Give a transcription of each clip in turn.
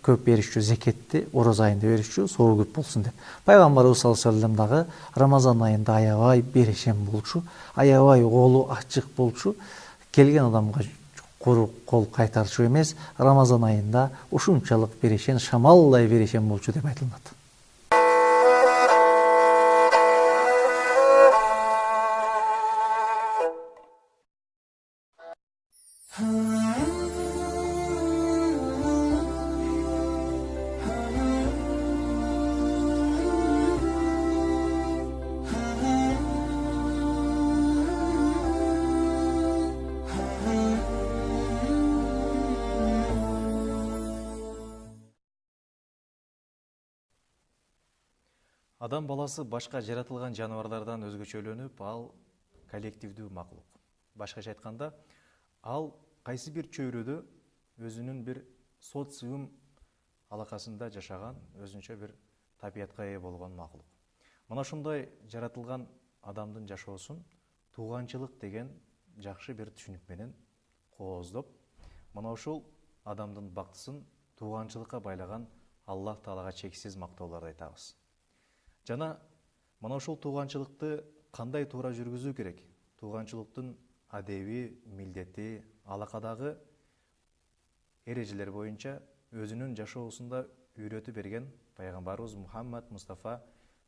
көп беришчү, зекетти ороза айында беришчү, сору көп болсун деп. Пайгамбарыбыз саллаллаху алейхи вассалам дагы Рамазан айында аябай берешен болчу, аябай колу ачык болчу, келген адамга куру кол кайтарчу эмес, Рамазан айында ушунчалык берешен, шамалдай берешен болчу деп айтылат. Адам баласы башка жаратылган жаныбарлардан өзгөчөлөнүп, ал коллективдүү макулук. Башкача айтканда, ал кайсы бир чөйрөдө өзүнүн бир социум алакасында жашаган, өзүнчө бир табиятка ээ болгон макулук. Мына ушундай жаратылган адамдын жашоосун тууганчылык деген жакшы бир түшүнүк менен кооздоп, мына ушул адамдын бактысын тууганчылыкка байлаган Аллах Таалага чексиз мактоолорду айтабыз. Жана мына ушул тууганчылыкты кандай туура жүргүзүү керек? Тууганчылыктын адеби, милдети, алакадагы эрежелер боюнча өзүнүн жашоосунда үйрөтүп берген пайгамбарыбыз Мухаммад Мустафа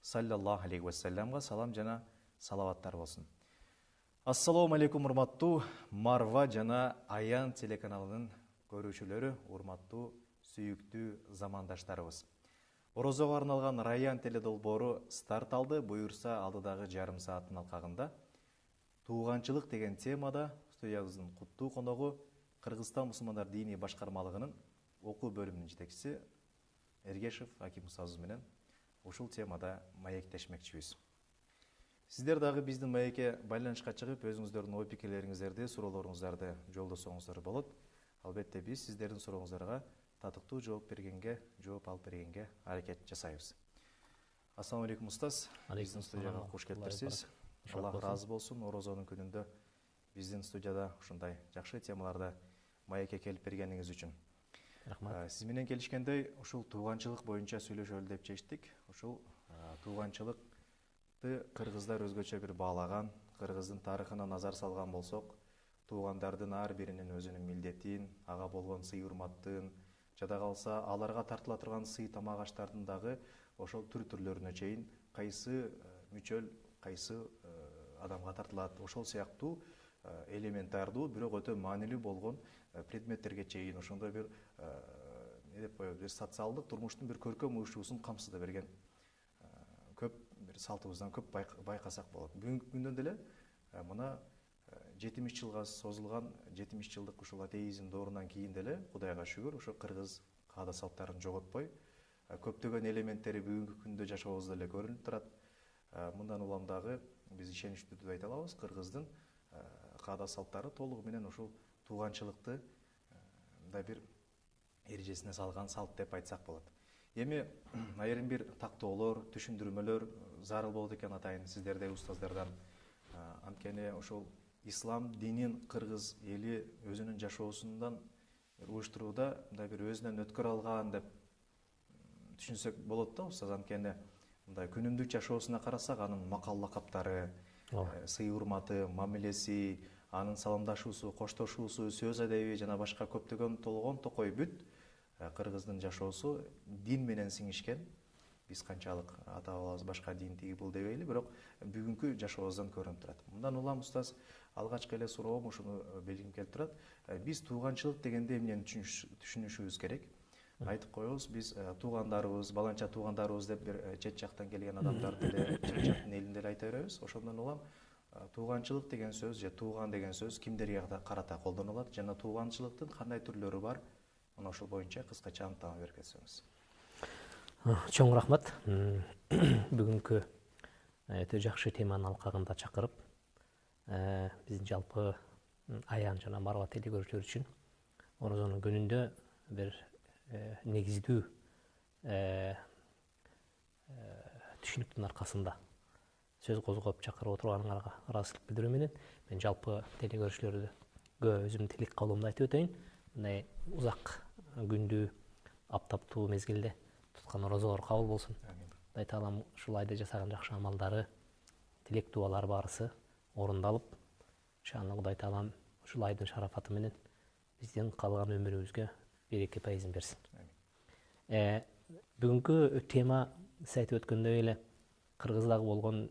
саллаллаху алейхи вассаламга салам жана салаваттар болсун. Ассаламу алейкум, урматтуу Марва жана Аян телеканалынын көрүүчүлөрү, урматтуу сүйүктүү замандаштарыбыз. Орозого арналган Раян теледолбоору старт алды. Буюрса алдыдагы жарым сааттын алкагында тууганчылык деген темада студиябыздын куттуу коногу Кыргызстан мусулмандар диний башкармалыгынын окуу бөлүмүнүн жетекчиси Эргешев Аким устазыбыз менен ушул темада маектешмекчибиз. Сиздер дагы биздин маекке байланышка чыгып, өзүңүздөрдүн ой пикирлериңиздерди, суроолоруңуздарды жолдосоңуздар болот. Албетте биз сиздердин сурооңуздарга татыктуу жооп алып бергенге аракет жасайбыз. Ассаламу алейкум устаз. Биздин студияга кош келиптирсиз. Аллах ыраазы болсун. Орозонун күнүндө биздин студияда ушундай жакшы темаларды маекке келип бергениңиз үчүн. Рахмат. Сиз менен келишкендей, ушул тууганчылык боюнча сүйлөшөлү деп чечтик. Ушул тууганчылыкты кыргыздар өзгөчө бир баалаган, кыргыздын тарыхына назар салган болсок, туугандардын ар биринин өзүнүн милдетин, ага болгон сый-урматтын, жада калса аларга тартыла турган сый тамак аштардын дагы ошол түрлөрүнө чейин кайсы мүчөл, кайсы адамга тартылат, ошол сыяктуу элементардуу, бирок өтө маанилүү болгон предметтерге чейин ошондой бир бир социалдык турмуштун бир көркөм уюшуусун камсыздап берген көп бир салтыбыздан көп байкасак болот. Бүгүнкү күндө деле мына 70 жылга созулган 70 жылдык ушул атеизм доорунан кийин деле Кудайга шүгүр ошо кыргыз каада салттарын жоготпой көптөгөн элементтери бүгүнкү күндө жашообузда эле көрүнүп турат. Мындан улам дагы биз ишеничтүү деп айта алабыз, кыргыздын каада салттары толугу менен ушул тууганчылыкты мындай бир эрежесине салган салт деп айтсак болот. Эми айрым бир тактоолор, түшүндүрмөлөр зарыл болот экен атайын сиздердей устаздардан. Анткени ошол ислам динин кыргыз эли өзүнүн жашоосундан уюштурууда мындай бир өзүнөн өткөрө алган деп түшүнсөк болот да устаз. Анткени мындай күнүмдүк жашоосуна карасак, анын макал лакаптары, сый-урматы, мамилеси, анын саламдашуусу, коштошуусу, сөз адеби жана башка көптөгөн толгон токой бүт кыргыздын жашоосу дин менен сиңишкен. Биз канчалык ата-бабабыз башка дин тиги бул дебейли, бирок бүгүнкү жашообуздан көрүнүп турат. Мындан улам устаз, алгачкы эле суроом ушуну белгим келип турат. Биз тууганчылык дегенде эмнени түшүнүшүбүз керек? Айтып коебуз, биз туугандарыбыз, баланча туугандарыбыз деп бир чет жактан келген адамдарды деле, чет жактын элин деле айта беребиз. Ошондон улам тууганчылык деген сөз же тууган деген сөз кимдерге карата колдонулат жана тууганчылыктын кандай түрлөрү бар? Мына ошол боюнча кыскача анықтама берип кетсеңиз. Чоң рахмат. Бүгүнкү өтө жакшы теманын алкагында чакырып, биздин жалпы Аян жана Марва телекөрүүчүлөр үчүн Орозонун күнүндө бир негиздүү түшүнүктүн аркасында сөз козгоп чакырып отурганыңарга ыраазычылык билдирүү менен мен жалпы телекөрүүчүлөргө өзүмдүн тилек каалоомду айтып өтөйүн. Мындай узак күндүү аптаптуу мезгилде туткан орозолор кабыл болсун. Кудай таалам ушул айда жасаган жакшы амалдары, тилек дубалар баарысы орундалып, иншалла Кудай таалам ушул айдын шарафаты менен биздин калган өмүрүбүзгө береке пайызын берсин. Бүгүнкү тема сиз айтып өткөндөй эле Кыргыздагы болгон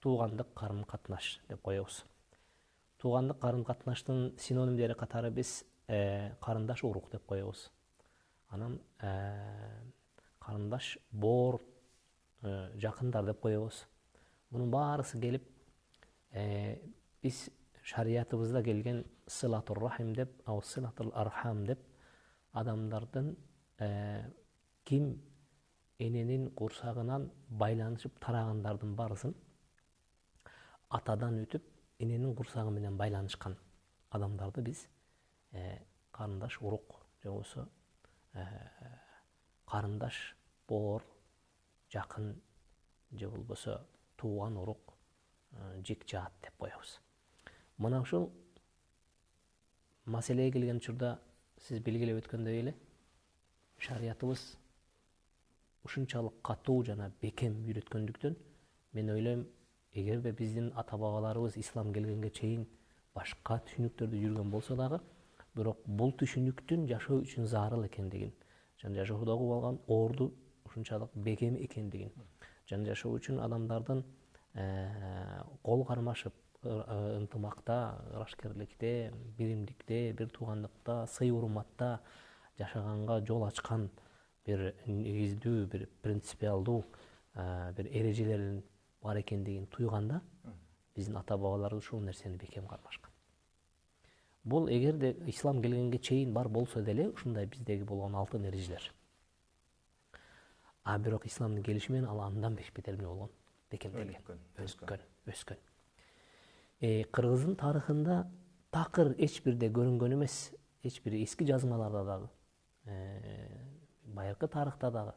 туугандык карым катнаш деп коебуз. Туугандык карым катнаштын синонимдери катары биз карындаш урук деп коебуз. Анан карындаш боор, жакындар деп коебуз. Мунун баарысы келип биз шариятыбызда келген сылатур рахим деп, сылатул архам деп адамдардын ким эненин курсагынан байланышып тарагандардын баарысын атадан өтүп эненин курсагы менен байланышкан адамдарды биз карындаш урук же болбосо карындаш боор, жакын же болбосо тууган урук, жек жаат деп коебуз. Мына ушул маселеге келген учурда сиз белгилеп өткөндөй эле шариятыбыз ушунчалык катуу жана бекем үйрөткөндүктөн мен ойлойм, эгерде биздин ата бабаларыбыз ислам келгенге чейин башка түшүнүктөрдү жүргөн болсо дагы, бирок бул түшүнүктүн жашоо үчүн зарыл экендигин, жана жашоодогу болгон орду ушунчалык бекем экендигин, жана жашоо үчүн адамдардын кол кармашып ынтымакта, ырашкерликте, биримдикте, бир туугандыкта, сый урматта жашаганга жол ачкан бир негиздүү, бир принципиалдуу бир эрежелерин бар экендигин туйганда, биздин ата бабаларыбыз ушул нерсени бекем кармашкан. Бул эгерде ислам келгенге чейин бар болсо деле ушундай биздеги болгон алтын эрежелер. Бирок исламдын келиши менен ал андан бетер болгон, бекемделген, өскөн. Кыргыздын тарыхында такыр эч бирде көрүнгөн эмес, эч бир эски жазмаларда дагы, байыркы тарыхта дагы,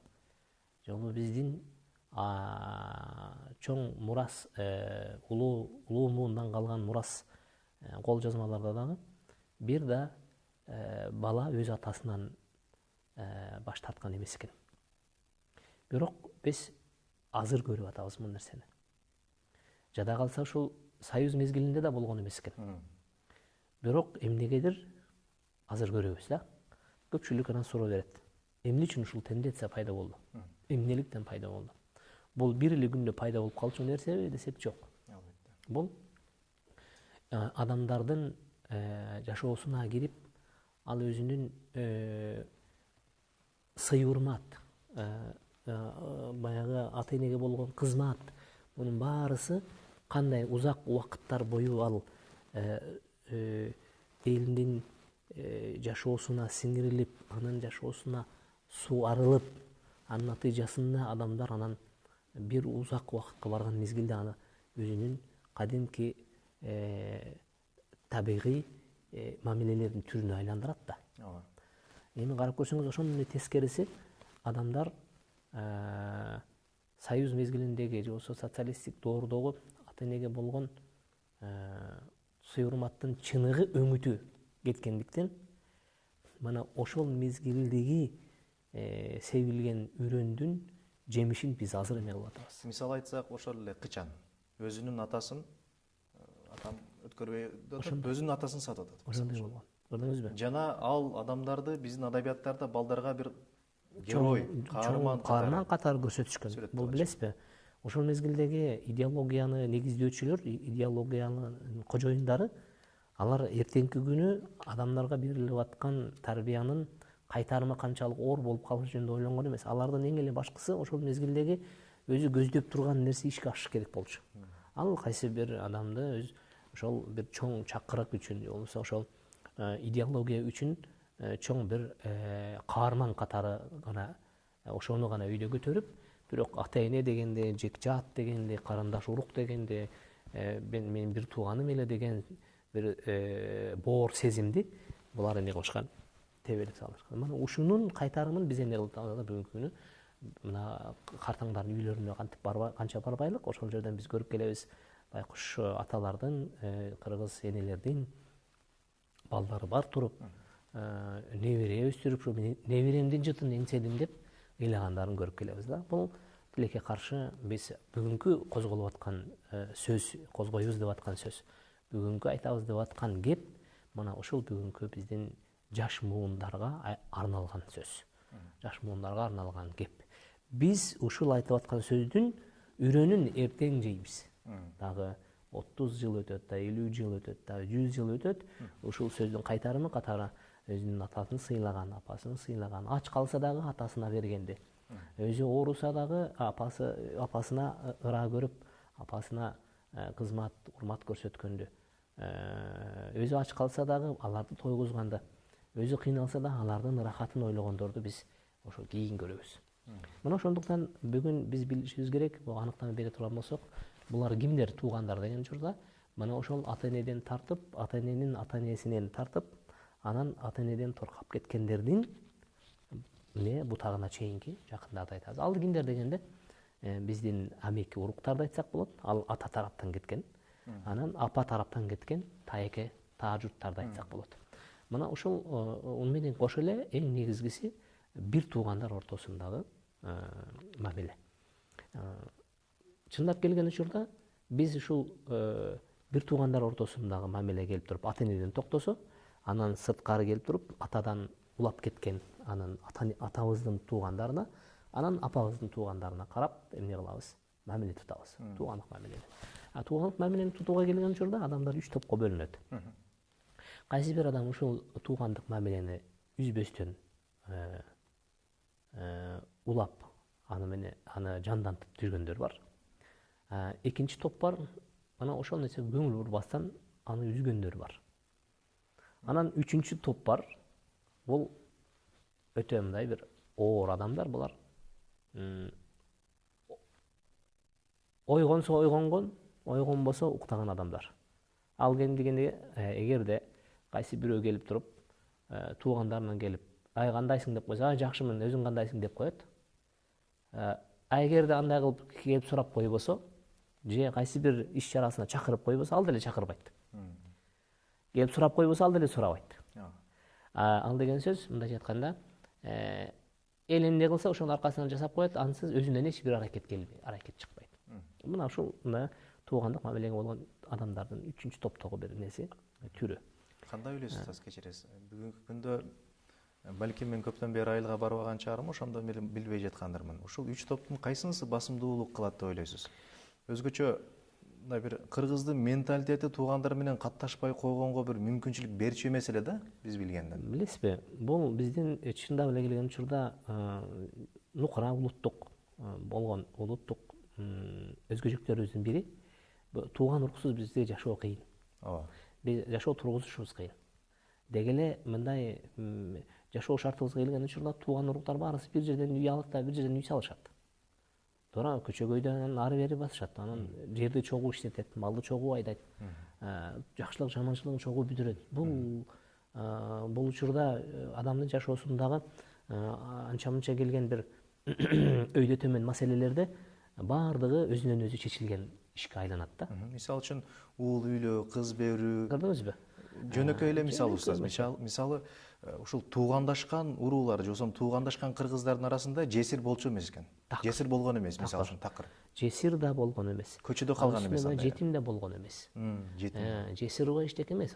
жолу биздин чоң мурас, улуу муундан калган мурас кол жазмаларда дагы бир да бала өз атасынан баш тарткан эмес экен. Бирок биз азыр көрүп атабыз бул нерсени. Жада калса ушул союз мезгилинде да болгон эмес экен. Бирок эмнегедир азыр көрөбүз да. Көпчүлүк анан суроо берет. Эмне үчүн ушул тенденция пайда болду? Эмнеликтен пайда болду? Бул бир эле күндө пайда болуп калчу нерсеби десек жок. Бул адамдардын жашоосуна кирип, ал өзүнүн сый урмат, баягы ата энеге болгон кызмат, мунун баарысы кандай узак убакыттар бою ал элдин жашоосуна сиңирилип, анын жашоосуна суарылып, анын натыйжасында адамдар анан бир узак убакытка барган мезгилде аны өзүнүн кадимки табигый мамилелердин түрүнө айландырат да. Эми карап көрсөңүз, ошондон эле тескериси адамдар союз мезгилиндеги же болбосо социалисттик доордогу ата энеге болгон сый урматтын чыныгы өңүтү кеткендиктен, мына ошол мезгилдеги себилген үрөндүн жемишин биз азыр эме кылып атабыз. Мисалы айтсак, ошол эле кычан өзүнүн атасын атам өткөрбөй атат, өзүнүн атасын сатып атат. Ошондой болгон. Көрдүңүзбү? Жана ал адамдарды биздин адабияттарда балдарга бир герой, каарман катары көрсөтүшкөн. Бул билесизби? Ошол мезгилдеги идеологияны негиздөөчүлөр, идеологиянын кожоюндары, алар эртеңки күнү адамдарга берилип аткан тарбиянын кайтарымы канчалык оор болуп калышы жөнүндө ойлонгон эмес. Алардын эң эле башкысы ошол мезгилдеги өзү көздөп турган нерсе ишке ашыш керек болчу. Ал кайсы бир адамды ошол бир чоң чакырык үчүн, же болбосо ошол идеология үчүн чоң бир каарман катары гана ошону гана өйдө көтөрүп, бирок ата эне дегенде, жек жаат дегенде, карындаш урук дегенде, менин бир тууганым эле деген бир боор сезимди булар эме кылышкан, тебелеп салышкан. Мына ушунун кайтарымын биз эмне кылып атабыз бүгүнкү күнү? Мына картаңдардын үйлөрүнө кантип канча барбайлык, ошол жерден биз көрүп келебиз. Байкуш аталардын, кыргыз энелердин балдары бар туруп, небере өстүрүп ушу неберемдин жытын эңседим деп ыйлагандарын көрүп келебиз да. Бул тилекке каршы биз бүгүнкү козголуп аткан сөз, козгойбуз деп аткан сөз, бүгүнкү айтабыз деп аткан кеп мына ушул бүгүнкү биздин жаш муундарга арналган сөз, жаш муундарга арналган кеп. Биз ушул айтып аткан сөздүн үрөнүн эртең жейбиз. Дагы 30 жыл өтөт, да 50 жыл өтөт, да 100 жыл өтөт. Ушул сөздүн кайтарымы катары өзүнүн атасын сыйлаган, апасын сыйлаган, ач калса дагы атасына бергенди. Өзү ооруса дагы апасына ыраа көрүп, апасына кызмат, урмат көрсөткөндү. Өзү ач калса дагы аларды тойгузганды. Өзү кыйналса да алардын ырахатын ойлогондорду биз ошо кийин көрөбүз. Мына ошондуктан бүгүн биз билишибиз керек, бул аныктама бере турган болсок, булар кимдер туугандар деген учурда, мына ошол ата-энеден тартып, ата-эненин ата-энесинен тартып, анан ата-энеден торкап кеткендердин бутагына чейинки жакындарды айтабыз. Ал кимдер дегенде, биздин амеки уруктарды айтсак болот, ал ата тараптан кеткен. Анан апа тараптан кеткен таеке, таажуттарды айтсак болот. Мына ушул менен кошо эле эң негизгиси бир туугандар ортосундагы мамиле. Чындап келген учурда биз ушул бир туугандар ортосундагы мамиле келип туруп ата-энеден токтосо, анан сырткары келип туруп атадан улап кеткен анан атабыздын туугандарына, анан апабыздын туугандарына карап эмне кылабыз? Мамиле тутабыз. Туугандык мамилени. Туугандык мамилени тутууга келген учурда адамдар 3 топко бөлүнөт. Кайсы бир адам ушул туугандык мамилени үзбөстөн улап, аны жандантып жүргөндөр бар. Экинчи топ бар, мына ошол нерсе көңүл бурбастан аны үзгөндөр бар. Анан үчүнчү топ бар, бул өтө мындай бир оор адамдар булар. Ойгонсо ойгонгон, ойгонбосо уктаган адамдар. Ал дегенде эгерде кайсы бирөө келип туруп, туугандарынан келип, ай кандайсың деп койсо, ай жакшымын, өзүң кандайсың деп коет. Эгерде андай кылып келип сурап койбосо, же кайсы бир иш чарасына чакырып койбосо, ал деле чакырбайт. Келип сурап койбосо, ал деле сурабайт. Ал деген сөз, мындайча айтканда, эл эмне кылса ошонун аркасынан жасап коет, ансыз өзүнөн эч бир аракет чыкпайт. Мына ушул туугандык мамилеге болгон адамдардын 3-чү топтогу бир нерсе, түрү. Кандай ойлойсуз, Таз, кечиресиз? Бүгүнкү күндө балким мен көптөн бери айылга барбаган чагым, ошондо билбей жаткандырмын. Ушул 3 топтун кайсынысы басымдуулук кылат деп ойлойсуз? Өзгөчө мындай бир кыргыздын менталитети туугандар менен катташпай койгонго бир мүмкүнчүлүк берчү эмес эле да, биз билгенден. Билесизби, бул биздин чындап эле келген учурда нукура улуттук болгон улуттук өзгөчөлүктөрүбүздүн бири, тууган уруксуз бизде жашоо кыйын. Биз жашоо тургузушубуз кыйын. Деги эле мындай жашоо шартыбызга келген учурда тууган уруктар баарысы бир жерден үй алат да, бир жерден үй салышат. Туура көчөгөйдөн ары бери басышат, анан жерди чогуу иштетет, малды чогуу айдайт, жакшылык жаманчылыгын чогуу бүтүрөт. Бул учурда адамдын жашоосундагы анча-мынча келген бир өйдө төмөн маселелерде баардыгы өзүнөн өзү чечилген ишке айланат да. Мисалы үчүн уул үйлөө, кыз берүү. Көрдүңүзбү? Жөнөкөй эле мисал устаз. Мисалы ушул туугандашкан уруулар, же болсо туугандашкан кыргыздардын арасында жесир болчу эмес экен. Жесир болгон эмес, мисалы үчүн такыр. Жесир да болгон эмес. Көчөдө калган эмес андай. Жетим да болгон эмес. Жесир эчтеке эмес,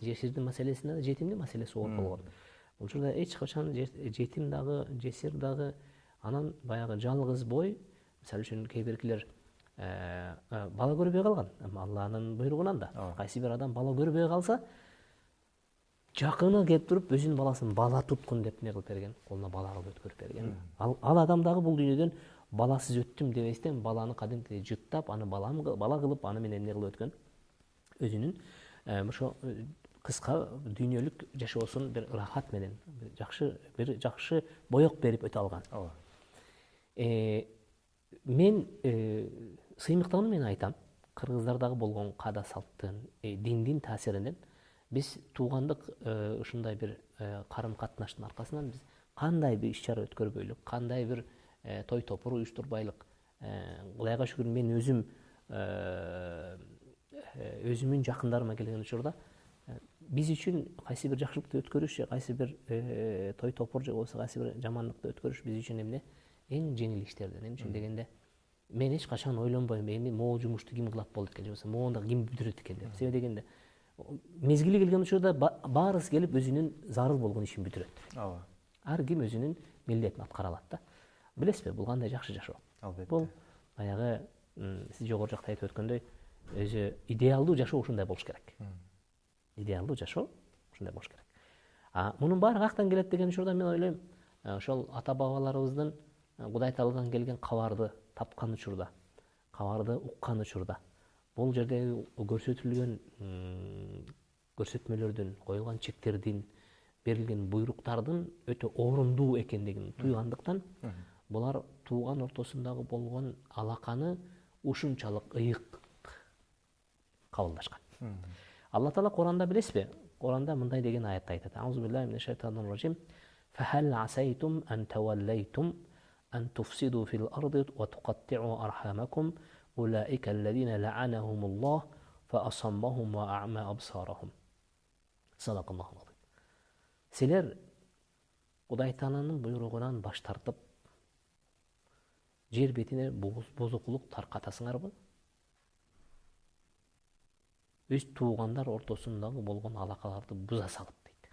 жесирдин маселесинде да жетимдин маселеси оор болгон. Бул учурда эч качан жетим дагы, жесир дагы, анан баягы жалгыз бой, мисалы үчүн кээ биркилер бала көрбөй калган, Алланын буйругунан да. Кайсы бир адам бала көрбөй калса, жакыны келип туруп өзүнүн баласын бала туткун деп не кылып берген, колуна бала кылып өткөрүп берген. Ал адам дагы бул дүйнөдөн баласыз өттүм дебестен баланы кадимкидей жыттап, аны бала кылып, аны менен не кылып өткөн. Өзүнүн ошо кыска дүйнөлүк жашоосун бир ырахат менен, бир жакшы боек берип өтө алган. Мен сыймыктыгын мен айтам, кыргыздардагы болгон каада салттын, диндин таасиринен биз туугандык ушундай бир карым катнаштын аркасынан биз кандай бир иш чара өткөрбөйлүк, кандай бир той топур уюштурбайлык. Кудайга шүгүр, мен өзүмүн жакындарыма келген учурда биз үчүн кайсы бир жакшылыкты өткөрүш же кайсы бир той топор же болбосо кайсы бир жаманлыкты өткөрүш биз үчүн эмне эң жеңил иштерден. Эмне үчүн дегенде мен эч качан ойлонбойм эми могул жумушту ким кылат болот экен же болбосо могунда ким бүтүрөт экен деп. Себеби дегенде мезгили келген учурда баарысы келип өзүнүн зарыл болгон ишин бүтүрөт. ооба, Ар ким өзүнүн милдетин аткара алат да. Билесизби, бул кандай жакшы жашоо? албетте. Бул баягы сиз жогору жакта айтып өткөндөй өзү идеалдуу жашоо ушундай болуш керек. Идеалдуу жашоо ушундай болуш керек. Мунун баары каяктан келет деген учурда мен ойлойм, ошол ата бабаларыбыздын Кудай Тааладан келген кабарды тапкан учурда, кабарды уккан учурда, бул жердеги көрсөтүлгөн көрсөтмөлөрдүн, коюлган чектердин, берилген буйруктардын өтө орундуу экендигин туйгандыктан булар тууган ортосундагы болгон алаканы ушунчалык ыйык кабылдашкан. Алла Таала Куранда билесизби? Куранда мындай деген аятты айтат. Аузу биллахи минеш шайтанир ражим. Фахал асайтум ан таваллайтум ан туфсиду фил арди ва туқатти'у архамакум улаика аллазина ла'анахумуллах фа асаммахум ва а'ма абсарахум. Садақаллаху азим. Силер Кудай Тааланын буйругунан баш тартып жер бетине бузукулук таркатасыңарбы? Өз туугандар ортосундагы болгон алакаларды буза салып дейт.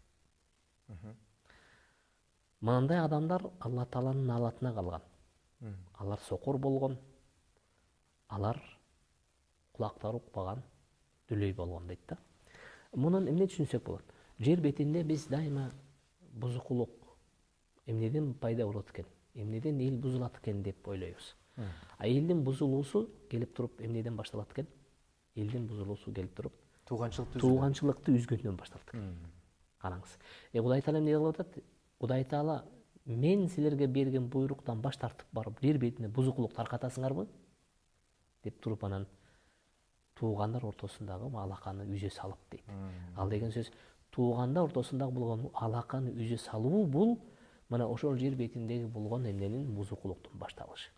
Мындай адамдар Алла Тааланын алатына калган. Алар сокур болгон, алар кулактары укпаган, дүлөй болгон дейт да. Мунун эмне түшүнсөк болот? Жер бетинде биз дайыма бузукулук эмнеден пайда болот экен, эмнеден эл бузулат экен деп ойлойбуз. Элдин бузулуусу келип туруп эмнеден башталат экен? Элдин бузулуусу келип туруп тууганчылыкты үзгөндөн башталат экен. Караңыз. Кудай Таала эмне кылып атат? Кудай Таала мен силерге берген буйруктан баш тартып барып жер бетине бузукулук таркатасыңарбы? Деп туруп анан туугандар ортосундагы алаканы үзө салып дейт. Ал деген сөз туугандар ортосундагы болгон алаканы үзө салуу бул мына ошол жер бетиндеги болгон эмненин бузукулуктун башталышы.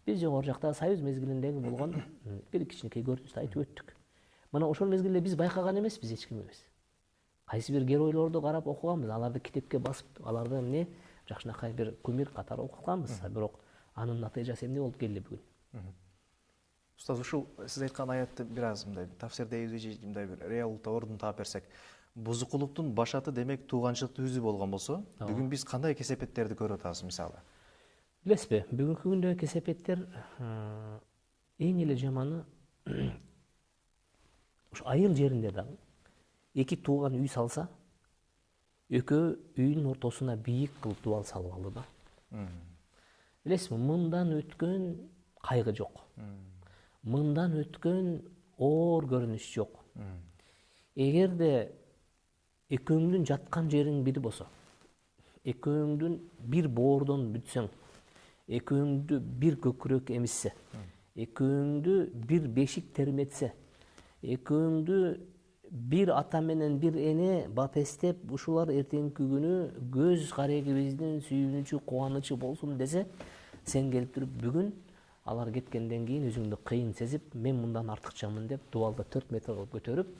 Биз жогору жакта Союз мезгилиндеги болгон бир кичинекей көрүнүштү айтып өттүк. Мына ошол мезгилде биз байкаган эмеспиз, эч ким эмес. Кайсы бир геройлорду карап окуганбыз, аларды китепке басып, аларды эмне жакшынакай бир кумир катары окуганбыз, бирок анын натыйжасы эмне болуп келди бүгүн? Устаз, ушул сиз айткан аятты бир аз мындай тафсирдейбиз же мындай бир реалдуу ордун таап берсек, бузукулуктун башаты демек тууганчылыкты үзүү болгон болсо, бүгүн биз кандай кесепеттерди көрүп атабыз мисалы? Билесизби, бүгүнкү күндө кесепеттер эң эле жаманы ушу айыл жеринде дагы эки тууган үй салса, экөө үйдүн ортосуна бийик кылып дубал салып алды да. Билесизби, мындан өткөн кайгы жок. Мындан өткөн оор көрүнүш жок. Эгерде экөөңдүн жаткан жериң бир болсо, экөөңдүн бир боордон бүтсөң, экөөңдү бир көкүрөк эмиссе, экөөңдү бир бешик терметсе, экөөңдү бир ата менен бир эне бапестеп, ушулар эртеңки күнү көз карегибиздин сүйүнүчү, кубанычы болсун десе, сен келип туруп бүгүн алар кеткенден кийин өзүңдү кыйын сезип, мен мындан артыкчамын деп дуалды 4 метр кылып көтөрүп,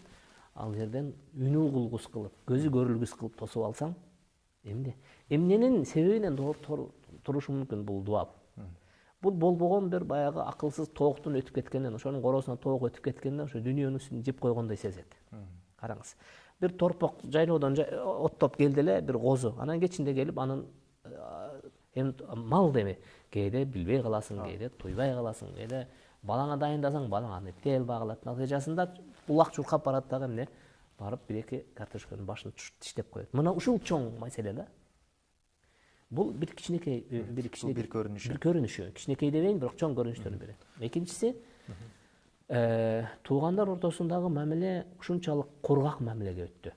ал жерден үнүү кылгыс кылып, көзү көрүлгүс кылып тосуп алсаң, эмненин себебинен турушу мүмкүн бул дуал. Бул болбогон бир баягы акылсыз тооктун өтүп кеткенден, ошонун коросуна тоок өтүп кеткенден, ошо дүйнөнүн үстүн жеп койгондой сезет. Караңыз. Бир торпок жайлоодон оттоп келди эле бир козу. Анан кечинде келип анын мал деме, кээде билбей каласың, кээде туйбай каласың, кээде балаңа дайындасаң, балаң аны иптей албай калат. Натыйжасында булак чуркап барат дагы эмне? Барып бир-эки картошканын башын тиштеп коет. Мына ушул чоң маселе да. Бул бир кичинекей бир көрүнүшү. Кичинекей дебейин, бирок чоң көрүнүштөрдүн бири. Экинчиси, туугандар ортосундагы мамиле ушунчалык кургак мамилеге өттү.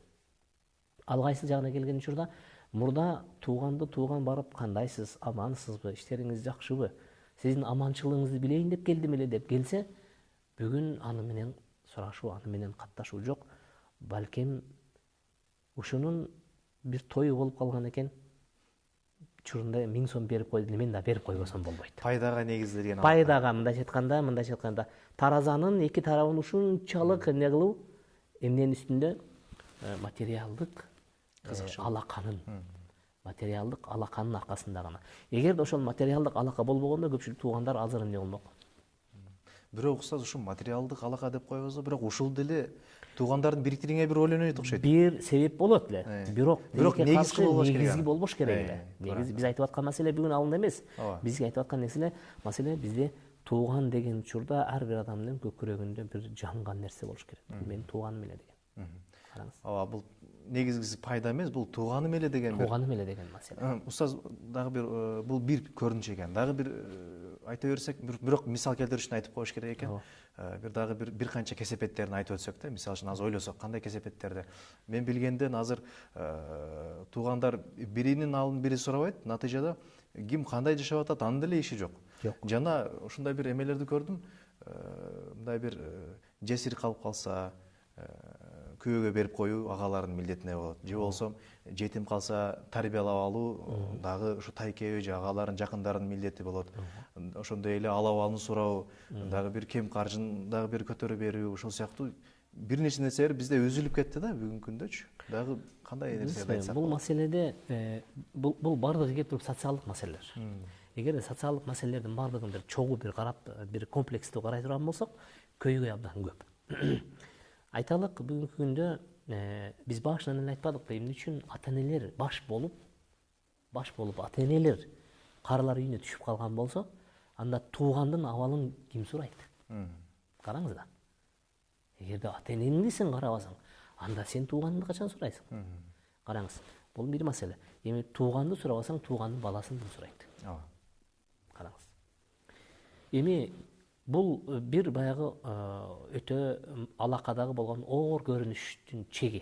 Ал кайсы жагына келген учурда, мурда тууган барып кандайсыз, амансызбы, иштериңиз жакшыбы, сиздин аманчылыгыңызды билейин деп келдим эле деп келсе, бүгүн аны менен сурашуу, аны менен катташуу жок. Балким ушунун бир тою болуп калган экен. Чурунда 1000 сом берип койду, мен да берип койбосом болбойт. Пайдага негизделген. Пайдага мындайча айтканда, таразанын эки тарабын ушунчалык эмне кылуу, эмненин үстүндө материалдык алаканын аркасында гана. Эгерде ошол материалдык алака болбогондо көпчүлүк туугандар азыр эмне болмок? Бирок устаз ушу материалдык алака деп коебуз, бирок ушул деле туугандардын бириктирүүгө бир роль ойнойт окшойт. Бир себеп болот эле. Бирок негизги болбош керек эле. Негизи Биз айтып аткан маселе бүгүн алында эмес. Бизге айтып аткан маселе бизде тууган деген учурда ар бир адамдын көкүрөгүндө бир жанган нерсе болуш керек. Бул менин тууганым эле деген. Караңыз. Ооба, бул негизгиси пайда эмес, бул тууганым эле деген. Тууганым эле деген маселе. Устаз дагы бир бул бир көрүнүш экен. Дагы бир айта берсек, бирок мисал келтириш үчүн айтып коюш керек экен. Бир дагы бир канча кесепеттерин айтып өтсөк да, мисалы үчүн азыр ойлосок, кандай кесепеттерди? Мен билгенден азыр туугандар биринин алдын бири сурабайт, натыйжада ким кандай жашап атат, анын деле иши жок. Жана ушундай бир эмелерди көрдүм. Мындай бир жесир калып калса, күйөөгө берип коюу агалардын милдетине болот. Же болсо жетим калса тарбиялап алуу дагы ушу тайкебей же агалардын жакындарынын милдети болот. Ошондой эле ала абалын суроо, дагы бир кем каржын дагы бир көтөрүп берүү, ошол сыяктуу бир нече нерселер бизде үзүлүп кетти да бүгүнкү күндөчү. Дагы кандай нерселерди айтсак? Бул маселеде бул бардыгы келип туруп социалдык маселелер. Эгерде социалдык маселелердин бардыгын бир чогуу бир карап, бир комплекстүү карай турган болсок, көйгөй абдан көп. Айталык, бүгүнкү күндө биз башынан эле айтпадыкпы, эмне үчүн ата-энелер баш болуп ата-энелер карылар үйүнө түшүп калган болсо, анда туугандын абалын ким сурайт? Караңыз да. Эгерде ата-энеңди сен карабасаң, анда сен тууганыңды качан сурайсың? Караңыз, бул бир маселе. Эми тууганды сурабасаң, туугандын баласын ким сурайт? Караңыз. Эми бул бир баягы өтө алакадагы болгон оор көрүнүштүн чеги.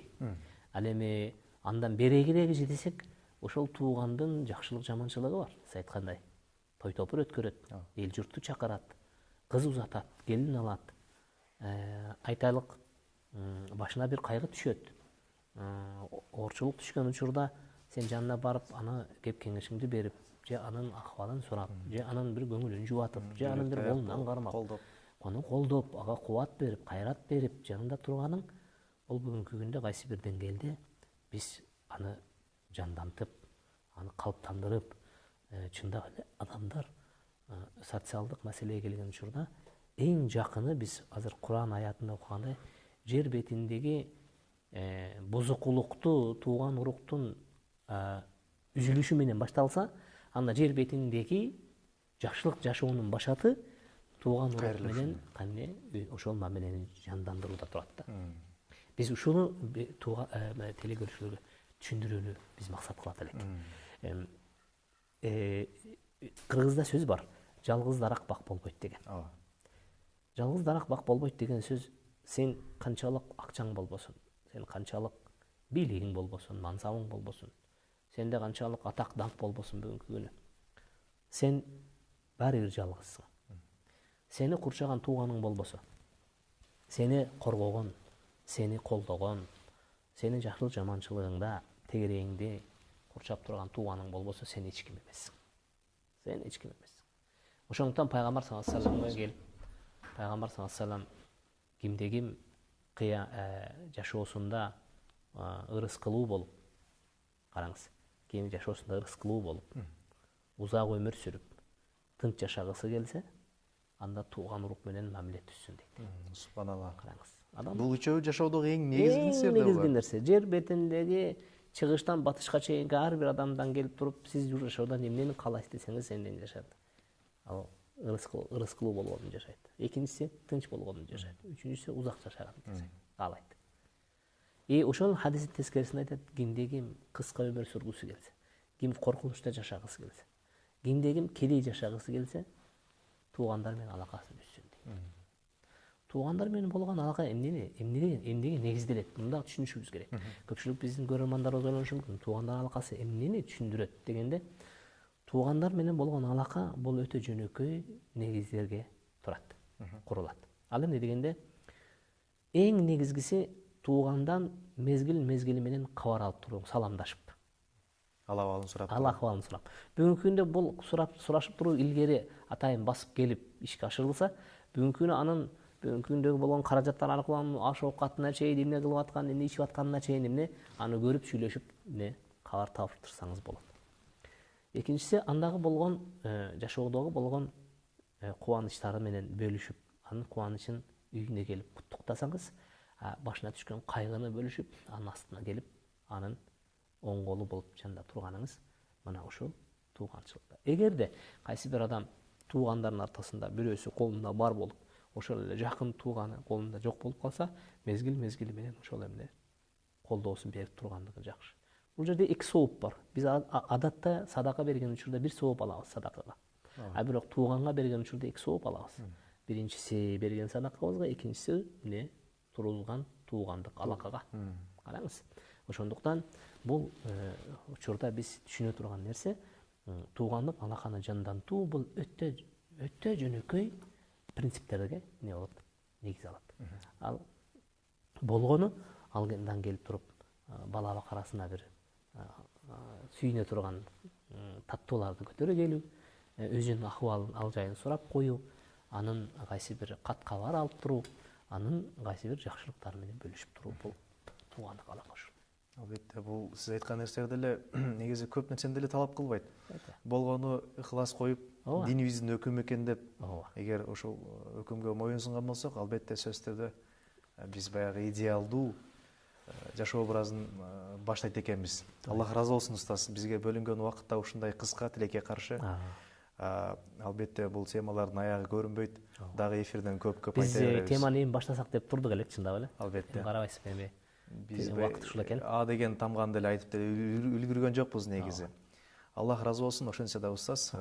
Ал эми андан берегиреги жетсек, ошол туугандын жакшылык жаманчылыгы бар. Сиз айткандай, той топур өткөрөт, эл журтту чакырат, кыз узатат, келин алат. Айтайлык, башына бир кайгы түшөт. Оорчулук түшкөн учурда сен жанына барып, аны кеп кеңешиңди берип, же анын акыбалын сурап, же анын бир көңүлүн жубатып, же анын бир колунан кармап, аны колдоп, ага кубат берип, кайрат берип, жанында турганың, бул бүгүнкү күндө кайсы бир деңгээлде биз аны жандантып, аны калыптандырып, чындап эле адамдар социалдык маселеге келген учурда эң жакыны биз азыр Куран аятында окугандай, жер бетиндеги бузукулукту тууган уруктун үзүлүшү менен башталса, анда жер бетиндеги жакшылык жашоонун башаты тууган урук менен кане ошол мамилени жандандырууда турат да. Биз ушуну телекөрүүчүлөргө түшүндүрүүнү биз максат кылат элек. Кыргызда сөз бар, жалгыз дарак бак болбойт деген. Жалгыз дарак бак болбойт деген сөз, сен канчалык акчаң болбосун, сен канчалык бийлигиң болбосун, мансабың болбосун, сенде канчалык атак даңк болбосун бүгүнкү күнү, сен баары бир жалгызсың. Сени курчаган тууганың болбосо, сени коргогон, сени колдогон, сени жакшылык жаманчылыгыңда тегерегиңди курчап турган тууганың болбосо, сен эч ким эмессиң. Сен эч ким эмессиң. Ошондуктан пайгамбар саллаллаху алейхи вассаламга келип, пайгамбар саллаллаху алейхи вассалам кимде ким жашоосунда ырыс кылуу болуп, караңыз, кийин жашоосунда ырыс кылуу болуп, узак өмүр сүрүп, тынч жашагысы келсе, анда тууган урук менен мамиле түзсүн дейт. Субханалла. Караңыз. Бул үчөө жашоодогу эң негизги нерсе. Жер бетиндеги чыгыштан батышка чейинки ар бир адамдан келип туруп, сиз жашоодон эмнени каалайсыз десеңиз, эмнени жашат. Ал ырыс кылуу болгонун жашайт. Экинчиси тынч болгонун жашайт. Үчүнчүсү узак жашаганын каалайт. Ошол хадистин тескерисинде айтат, кимде ким кыска өмүр сүргүсү келсе, ким коркунучта жашагысы келсе, кимде ким кедей жашагысы келсе, туугандар менен алакасын үзсүн дейт. Туугандар менен болгон алака эмнеге негизделет? Муну дагы түшүнүшүбүз керек. Көпчүлүк биздин көрөрмандарыбыз ойлонушу мүмкүн. Туугандар алакасы эмнени түшүндүрөт дегенде, туугандар менен болгон алака бул өтө жөнөкөй негиздерге турат, курулат. Ал эмне дегенде, эң негизгиси туугандан мезгил менен кабар алып туруң, саламдашып. Ал абалын сурап. Ал акыбалын сурап. Бүгүнкү күндө бул сурашып туруу илгери атайын басып келип ишке ашырылса, бүгүнкү күнү анын күндөгү болгон каражаттар аркылуу аш оокатына чейин эмне кылып аткан, эмне ичип атканына чейин эмне аны көрүп сүйлөшүп эмне кабар таптырсаңыз болот. Экинчиси андагы болгон жашоодогу болгон кубанычтары менен бөлүшүп, анын кубанычын үйүнө келип куттуктасаңыз, башына түшкөн кайгыны бөлүшүп, анын астына келип, анын оң колу болуп жанында турганыңыз мына ушул тууганчылыкта. Эгерде кайсы бир адам туугандардын ортосунда бирөөсү колунда бар болуп, ошол эле жакын тууганы колунда жок болуп калса, мезгил менен ошол эмне колдоосун берип тургандыгы жакшы. Бул жерде эки сооп бар. Биз адатта садака берген учурда бир сооп алабыз садакага. Бирок тууганга берген учурда эки сооп алабыз. Биринчиси берген садакабызга, экинчиси эмне турулган туугандык алакага. Караңыз. Ошондуктан бул учурда биз түшүнө турган нерсе, туугандык алаканы жандантуу бул өтө жөнөкөй принциптерге не болот, негиз алат. Ал болгону алдан келип туруп бала бакарасына бир сүйүнө турган таттууларды көтөрө келүү, өзүнүн акыбалын ал жайын сурап коюу, анын кайсы бир кат кабар алып туруу, анын кайсы бир жакшылыктары менен бөлүшүп туруу бул туугандык алака ушул. Албетте, бул сиз айткан нерселер деле негизи көп нерсени деле талап кылбайт. Болгону ыхлас коюп, динибиздин өкүмү экен деп, эгер ошол өкүмгө моюн сунган болсок, албетте сөзсүз түрдө биз баягы идеалдуу жашоо образын баштайт экенбиз. Аллах ыраазы болсун устаз, бизге бөлүнгөн убакыт да ушундай кыска, тилекке каршы. Албетте бул темалардын аягы көрүнбөйт. Дагы эфирден көп айта беребиз. Биз теманы эми баштасак деп турдук элек, чындап эле. Албетте. Карабайсызбы эми? Биз убакыт ушул экен. Деген тамганы деле айтып деле үлгүргөн жокпуз негизи. Аллах ыраазы болсун. Ошентсе да устаз,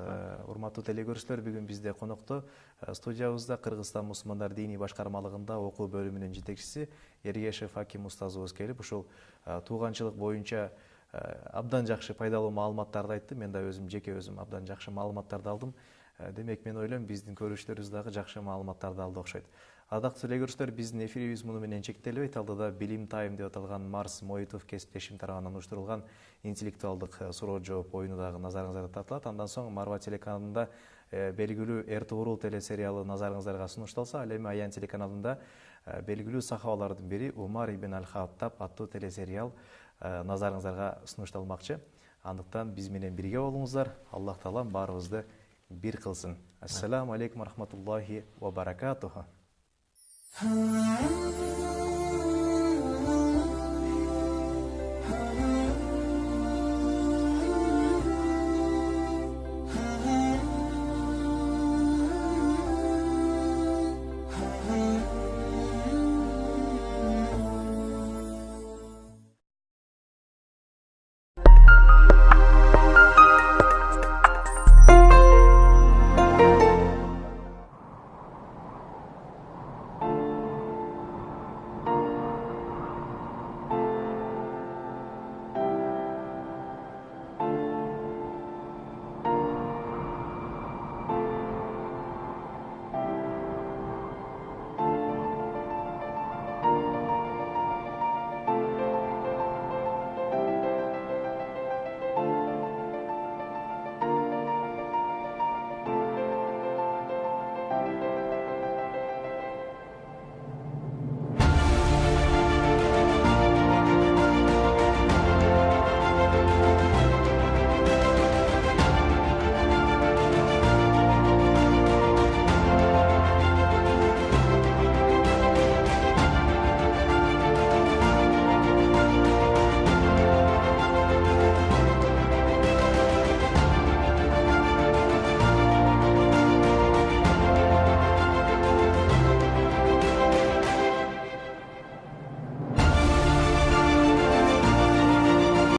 урматтуу телекөрүүчүлөр, бүгүн бизде конокто студиябызда Кыргызстан мусулмандар диний башкармалыгында окуу бөлүмүнүн жетекчиси Эргешев Аким устазыбыз келип, ушул тууганчылык боюнча абдан жакшы пайдалуу маалыматтарды айтты. Мен да жеке өзүм абдан жакшы маалыматтарды алдым. Демек, мен ойлойм, биздин көрүүчүлөрүбүз дагы жакшы маалыматтарды алды окшойт. Адактуу телекөрүүчүлөр, биздин эфирибиз муну менен чектелбейт. Алдыда Билим Тайм деп аталган Марс Моитов кесиптешим тарабынан уюштурулган интеллектуалдык суроо жооп оюну дагы назарыңыздарга тартылат. Андан соң Марва телеканалында белгилүү Эртугрул телесериалы назарыңыздарга сунушталса, ал эми Аян телеканалында белгилүү сахабалардын бири Умар ибн Аль-Хаттаб аттуу телесериал назарыңыздарга сунушталмакчы. Андыктан биз менен бирге болуңуздар. Аллах таалам баарыбызды бир кылсын. Ассаламу алейкум рахматуллахи ва баракатуху.